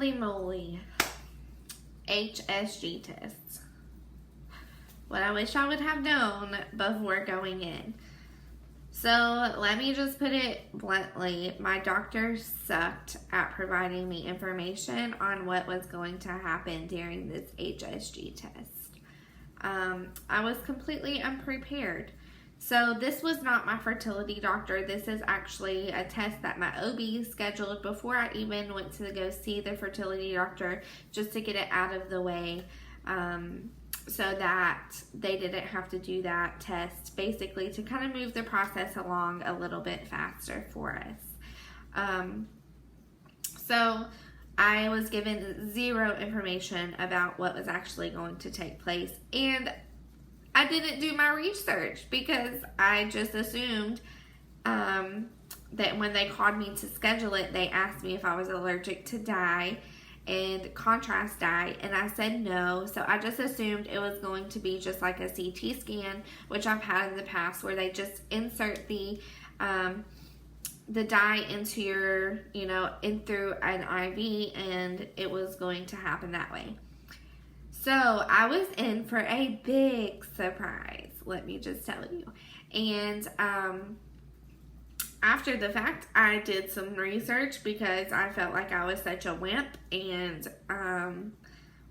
Holy moly. HSG tests. What I wish I would have known before going in. So let me just put it bluntly. My doctor sucked at providing me information on what was going to happen during this HSG test. I was completely unprepared. So this was not my fertility doctor. This is actually a test that my OB scheduled before I even went to go see the fertility doctor, just to get it out of the way, so that they didn't have to do that test, basically to kind of move the process along a little bit faster for us. So I was given zero information about what was actually going to take place, and I didn't do my research because I just assumed that when they called me to schedule it, they asked me if I was allergic to dye and contrast dye, and I said no. So I just assumed it was going to be just like a CT scan, which I've had in the past, where they just insert the dye into your, in through an IV, and it was going to happen that way. So I was in for a big surprise, let me just tell you. And after the fact, I did some research because I felt like I was such a wimp, and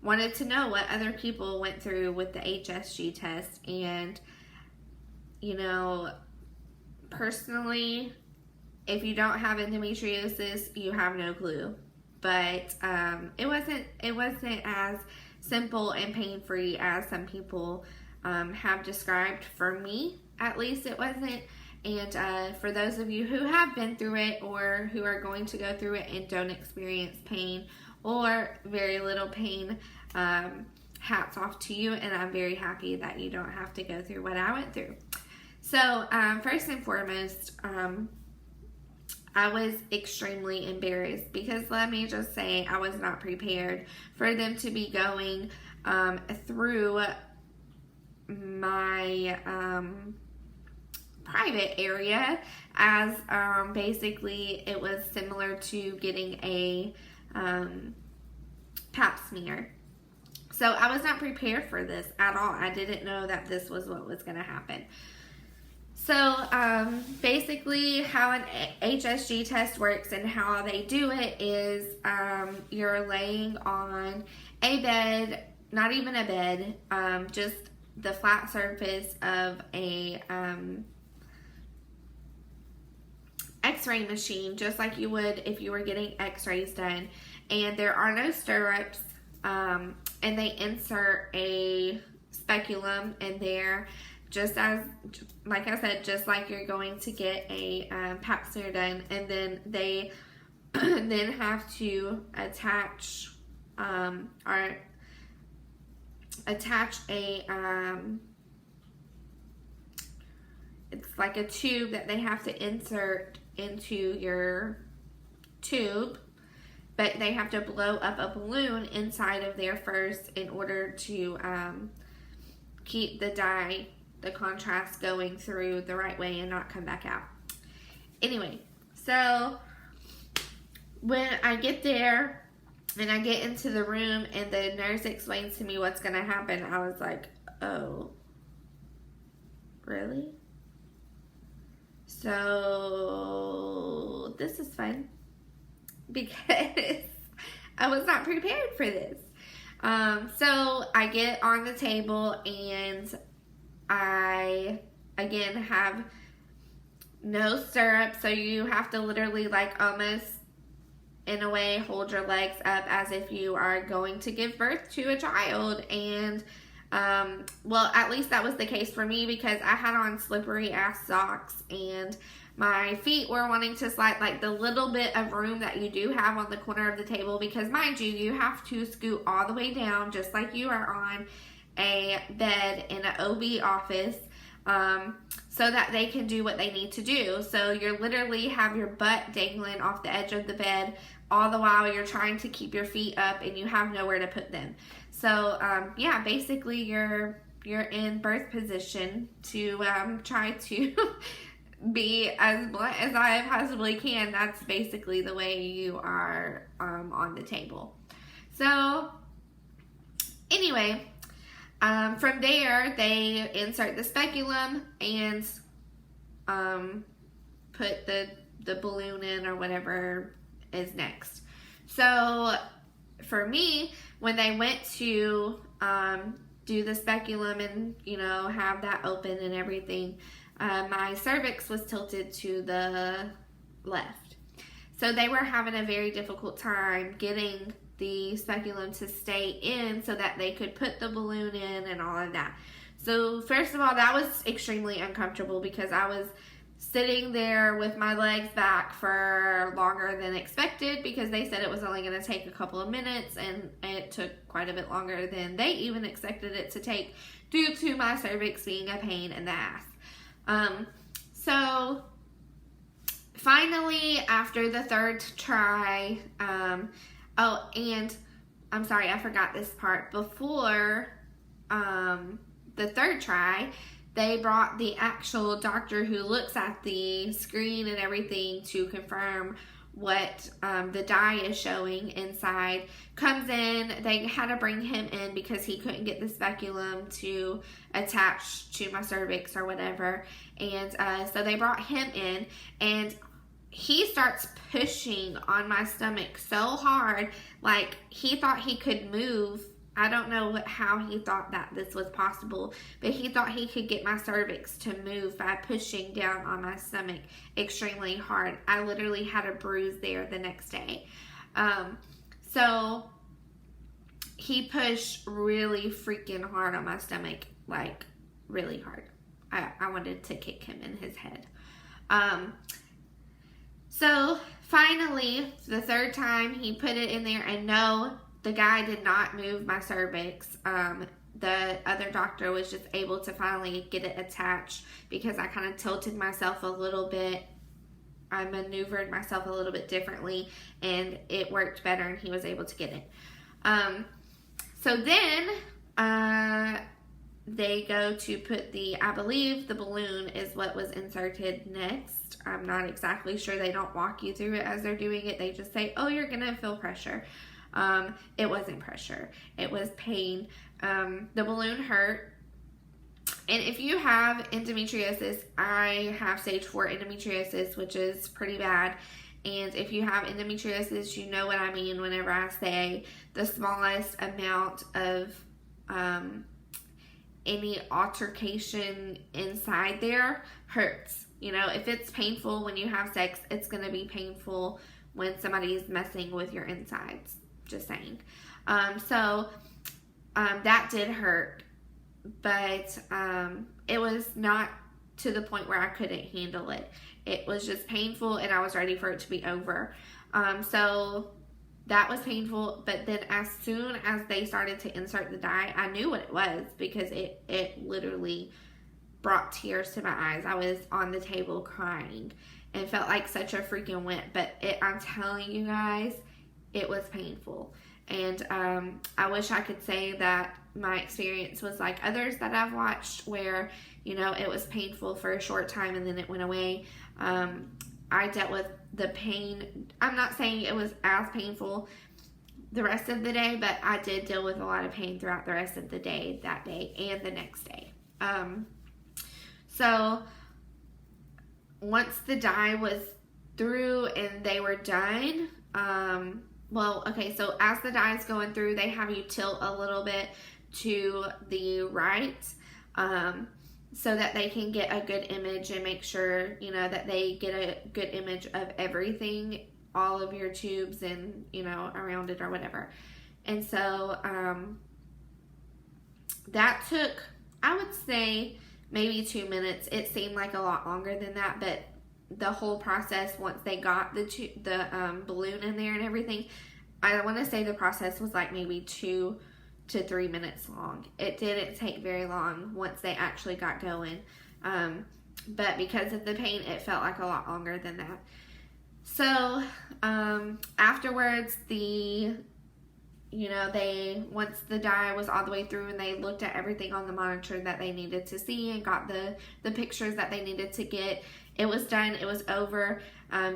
wanted to know what other people went through with the HSG test. And, personally, if you don't have endometriosis, you have no clue. But it wasn't as simple and pain-free as some people have described. For me, at least, it wasn't. And for those of you who have been through it or who are going to go through it and don't experience pain or very little pain, hats off to you, and I'm very happy that you don't have to go through what I went through. So first and foremost, I was extremely embarrassed because, let me just say, I was not prepared for them to be going through my private area, as basically it was similar to getting a pap smear. So I was not prepared for this at all. I didn't know that this was what was going to happen. So basically how an HSG test works and how they do it is you're laying on a bed, not even a bed, just the flat surface of a x-ray machine, just like you would if you were getting x-rays done. And there are no stirrups, and they insert a speculum in there, just as, like I said, just like you're going to get a pap smear done. And then they then have to attach a it's like a tube that they have to insert into your tube, but they have to blow up a balloon inside of there first in order to keep the dye, the contrast, going through the right way and not come back out. Anyway, so when I get there and I get into the room and the nurse explains to me what's going to happen, I was like, oh, really? So this is fun, because I was not prepared for this. So I get on the table and I, again, have no stirrup. So you have to literally, like, almost in a way hold your legs up as if you are going to give birth to a child. And well, at least that was the case for me, because I had on slippery ass socks and my feet were wanting to slide, like the little bit of room that you do have on the corner of the table, because mind you, you have to scoot all the way down just like you are on a bed in an OB office, so that they can do what they need to do. So you're literally have your butt dangling off the edge of the bed, all the while you're trying to keep your feet up and you have nowhere to put them. So yeah, basically you're in birth position to try to be as blunt as I possibly can, that's basically the way you are on the table. So anyway, from there they insert the speculum and put the balloon in or whatever is next. So for me, when they went to do the speculum and, you know, have that open and everything, my cervix was tilted to the left. So they were having a very difficult time getting the speculum to stay in so that they could put the balloon in and all of that. So first of all, that was extremely uncomfortable because I was sitting there with my legs back for longer than expected because they said it was only going to take a couple of minutes, and it took quite a bit longer than they even expected it to take due to my cervix being a pain in the ass. So finally, after the third try, oh, and I'm sorry, I forgot this part. Before the third try, they brought the actual doctor who looks at the screen and everything to confirm what the dye is showing inside. Comes in, they had to bring him in because he couldn't get the speculum to attach to my cervix or whatever. And so they brought him in, and he starts pushing on my stomach so hard, like he thought he could move. I don't know how he thought that this was possible, but he thought he could get my cervix to move by pushing down on my stomach extremely hard. I literally had a bruise there the next day. So he pushed really freaking hard on my stomach, like really hard. I wanted to kick him in his head. So finally, the third time he put it in there, and no, the guy did not move my cervix. The other doctor was just able to finally get it attached because I kind of tilted myself a little bit. I maneuvered myself a little bit differently, and it worked better, and he was able to get it. So then they go to put I believe the balloon is what was inserted next. I'm not exactly sure. They don't walk you through it as they're doing it. They just say, oh, you're going to feel pressure. It wasn't pressure. It was pain. The balloon hurt. And if you have endometriosis, I have stage 4 endometriosis, which is pretty bad. And if you have endometriosis, you know what I mean whenever I say the smallest amount of any altercation inside there hurts. You know, if it's painful when you have sex, it's going to be painful when somebody's messing with your insides. Just saying. So that did hurt, but it was not to the point where I couldn't handle it. It was just painful, and I was ready for it to be over. So that was painful, but then as soon as they started to insert the dye, I knew what it was because it literally brought tears to my eyes. I was on the table crying and felt like such a freaking wimp, but I'm telling you guys, it was painful. And I wish I could say that my experience was like others that I've watched where, you know, it was painful for a short time and then it went away. I dealt with the pain. I'm not saying it was as painful the rest of the day, but I did deal with a lot of pain throughout the rest of the day, that day and the next day. So once the dye was through and they were done, so as the dye is going through, they have you tilt a little bit to the right, so that they can get a good image and make sure, you know, that they get a good image of everything, all of your tubes and, you know, around it or whatever. And so, that took, I would say, maybe 2 minutes. It seemed like a lot longer than that, but the whole process, once they got the balloon in there and everything, I want to say the process was like maybe 2 to 3 minutes long. It didn't take very long once they actually got going. But because of the pain, it felt like a lot longer than that. So, afterwards, once the dye was all the way through and they looked at everything on the monitor that they needed to see and got the pictures that they needed to get, it was done. It was over.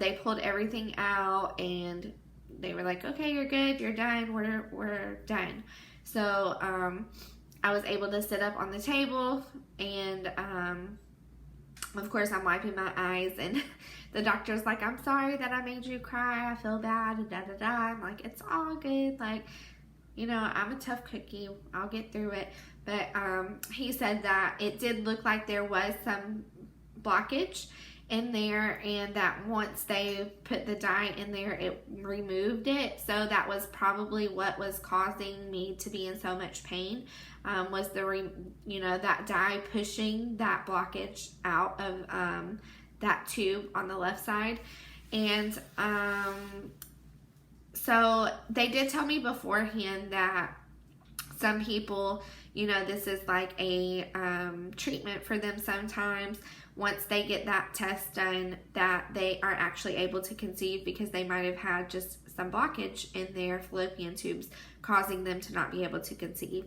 They pulled everything out and they were like, okay, you're good. You're done. We're done. So I was able to sit up on the table and of course I'm wiping my eyes and the doctor's like, I'm sorry that I made you cry. I feel bad and da da da. I'm like, it's all good. Like, you know, I'm a tough cookie. I'll get through it. But he said that it did look like there was some blockage in there and that once they put the dye in there, it removed it. So that was probably what was causing me to be in so much pain, was that dye pushing that blockage out of that tube on the left side. And so they did tell me beforehand that some people, you know, this is like a treatment for them sometimes. Once they get that test done, that they are actually able to conceive because they might have had just some blockage in their fallopian tubes causing them to not be able to conceive,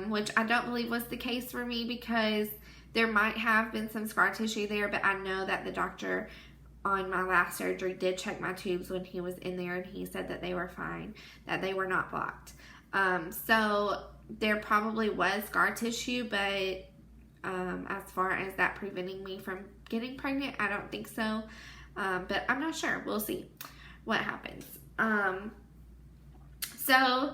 which I don't believe was the case for me because there might have been some scar tissue there, but I know that the doctor on my last surgery did check my tubes when he was in there and he said that they were fine, that they were not blocked. So there probably was scar tissue, but as far as that preventing me from getting pregnant, I don't think so. But I'm not sure. We'll see what happens. So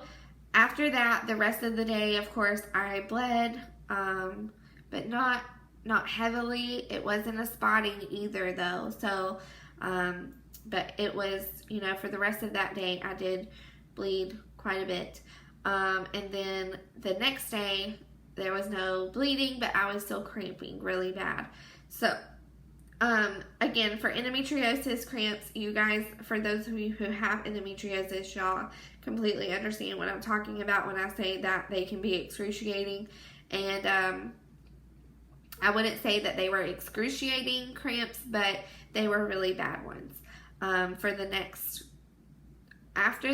after that, the rest of the day, of course, I bled, but not heavily. It wasn't a spotting either though. So, but it was, you know, for the rest of that day, I did bleed quite a bit. And then the next day, there was no bleeding, but I was still cramping really bad. So, again, for endometriosis cramps, you guys, for those of you who have endometriosis, y'all completely understand what I'm talking about when I say that they can be excruciating. And I wouldn't say that they were excruciating cramps, but they were really bad ones. After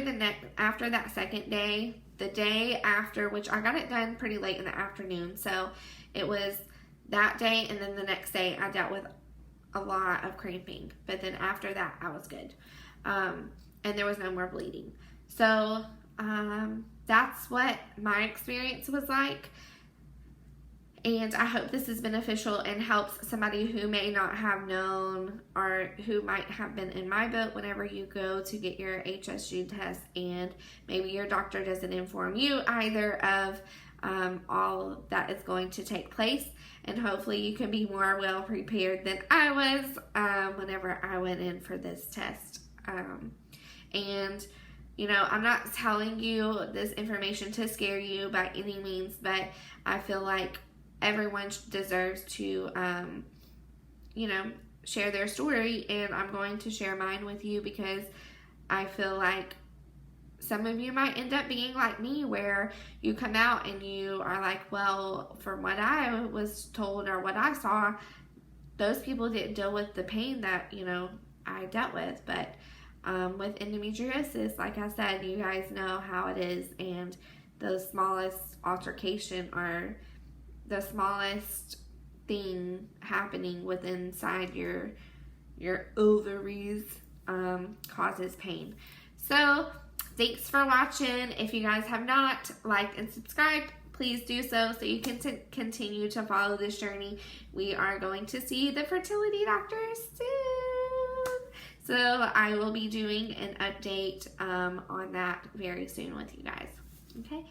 that second day, the day after, which I got it done pretty late in the afternoon, so it was that day and then the next day I dealt with a lot of cramping, but then after that I was good, and there was no more bleeding. So that's what my experience was like, and I hope this is beneficial and helps somebody who may not have known or who might have been in my boat whenever you go to get your HSG test and maybe your doctor doesn't inform you either of all that is going to take place. And hopefully you can be more well prepared than I was whenever I went in for this test. And you know, I'm not telling you this information to scare you by any means, but I feel like everyone deserves to, share their story, and I'm going to share mine with you because I feel like some of you might end up being like me, where you come out and you are like, well, from what I was told or what I saw, those people didn't deal with the pain that, you know, I dealt with. But with endometriosis, like I said, you guys know how it is, and the smallest altercation or the smallest thing happening within inside your ovaries causes pain. So thanks for watching. If you guys have not liked and subscribed, please do so you can continue to follow this journey. We are going to see the fertility doctor soon, so I will be doing an update on that very soon with you guys. Okay,